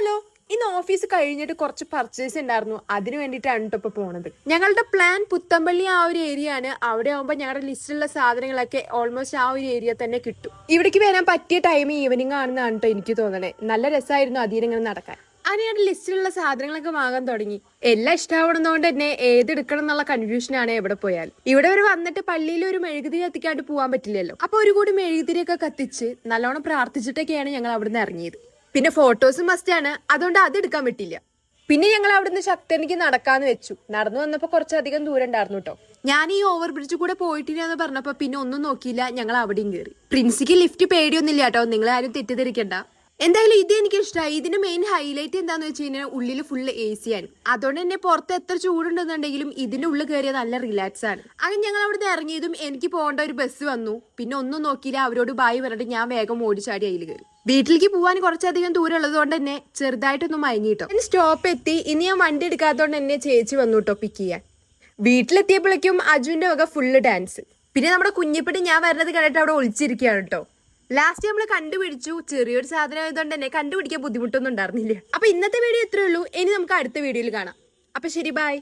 Hello, ഇന്ന് office കഴിഞ്ഞിട്ട് കുറച്ച് പർച്ചേസ് ഉണ്ടായിരുന്നു. അതിന് വേണ്ടിയിട്ടാണ് കേട്ടോ ഇപ്പോൾ പോണത്. ഞങ്ങളുടെ പ്ലാൻ പുത്തമ്പള്ളി ആ ഒരു ഏരിയ ആണ്. അവിടെ ആകുമ്പോൾ ഞങ്ങളുടെ ലിസ്റ്റിലുള്ള സാധനങ്ങളൊക്കെ ഓൾമോസ്റ്റ് ആ ഒരു ഏരിയ തന്നെ കിട്ടും. ഇവിടേക്ക് വരാൻ പറ്റിയ ടൈം ഈവനിങ് ആണെന്നാണ് കേട്ടോ എനിക്ക് തോന്നണേ. നല്ല രസമായിരുന്നു അതിലിങ്ങനെ നടക്കാൻ. അങ്ങനെ ഞാൻ ലിസ്റ്റിലുള്ള സാധനങ്ങളൊക്കെ വാങ്ങാൻ തുടങ്ങി. എല്ലാം ഇഷ്ടമാവുന്നതുകൊണ്ട് തന്നെ ഏതെടുക്കണം എന്നുള്ള കൺഫ്യൂഷനാണ് എവിടെ പോയാലും. ഇവിടെ വരെ വന്നിട്ട് പള്ളിയിൽ ഒരു മെഴുകുതിരി കത്തിക്കാണ്ട് പോകാൻ പറ്റില്ലല്ലോ. അപ്പൊ ഒരു കൂടി മെഴുകുതിരിയൊക്കെ കത്തിച്ച് നല്ലോണം പ്രാർത്ഥിച്ചിട്ടൊക്കെയാണ് ഞങ്ങൾ അവിടുന്ന് ഇറങ്ങിയത്. പിന്നെ ഫോട്ടോസും മസ്റ്റ് ആണ്, അതുകൊണ്ട് അത് എടുക്കാൻ പറ്റില്ല. പിന്നെ ഞങ്ങൾ അവിടുന്ന് ശക്തനിക്ക് നടക്കാന്ന് വെച്ചു. നടന്നു വന്നപ്പോ കുറച്ചധികം ദൂരം ഉണ്ടായിരുന്നു കേട്ടോ. ഞാൻ ഈ ഓവർ ബ്രിഡ്ജ് കൂടെ പോയിട്ടില്ല എന്ന് പറഞ്ഞപ്പോ പിന്നെ ഒന്നും നോക്കിയില്ല, ഞങ്ങൾ അവിടെയും കയറി. പ്രിൻസിക്ക് ലിഫ്റ്റ് പേടിയൊന്നുമില്ല കേട്ടോ, നിങ്ങൾ ആരും തെറ്റിദ്ധരിക്കണ്ട. എന്തായാലും ഇത് എനിക്ക് ഇഷ്ടമായി. ഇതിന്റെ മെയിൻ ഹൈലൈറ്റ് എന്താന്ന് വെച്ച് കഴിഞ്ഞാൽ ഉള്ളിൽ ഫുള്ള് AC ആണ്. അതുകൊണ്ട് തന്നെ പുറത്ത് എത്ര ചൂടുണ്ടെന്നുണ്ടെങ്കിലും ഇതിന്റെ ഉള്ളിൽ കയറിയ നല്ല റിലാക്സ് ആണ്. അങ്ങനെ ഞങ്ങൾ അവിടുന്ന് ഇറങ്ങിയതും എനിക്ക് പോകേണ്ട ഒരു ബസ് വന്നു. പിന്നെ ഒന്നും നോക്കിയില്ല, അവരോട് ബായ് പറഞ്ഞിട്ട് ഞാൻ വേഗം ഓടിച്ചാടി അതിൽ കയറി. വീട്ടിലേക്ക് പോകാൻ കുറച്ചധികം ദൂരം ഉള്ളതുകൊണ്ട് തന്നെ ചെറുതായിട്ടൊന്നും മയങ്ങിട്ടോ. സ്റ്റോപ്പ് എത്തി. ഇനി ഞാൻ വണ്ടി എടുക്കാത്തതുകൊണ്ട് തന്നെ ചേച്ചി വന്നു കേട്ടോ പിക്ക് ചെയ്യാൻ. വീട്ടിലെത്തിയപ്പോഴേക്കും അജുവിന്റെ വക ഫുള്ള് ഡാൻസ്. പിന്നെ നമ്മുടെ കുഞ്ഞിപ്പെട്ടി ഞാൻ വരുന്നത് കണ്ടിട്ട് അവിടെ ഒളിച്ചിരിക്കുകയാണ് കേട്ടോ. ലാസ്റ്റ് നമ്മൾ കണ്ടുപിടിച്ചു. ചെറിയൊരു സാധനം ആയതുകൊണ്ട് തന്നെ കണ്ടുപിടിക്കാൻ ബുദ്ധിമുട്ടൊന്നും ഉണ്ടായിരുന്നില്ല. അപ്പൊ ഇന്നത്തെ വീഡിയോ ഇത്രയേ ഉള്ളൂ. ഇനി നമുക്ക് അടുത്ത വീഡിയോയിൽ കാണാം. അപ്പൊ ശരി, ബൈ.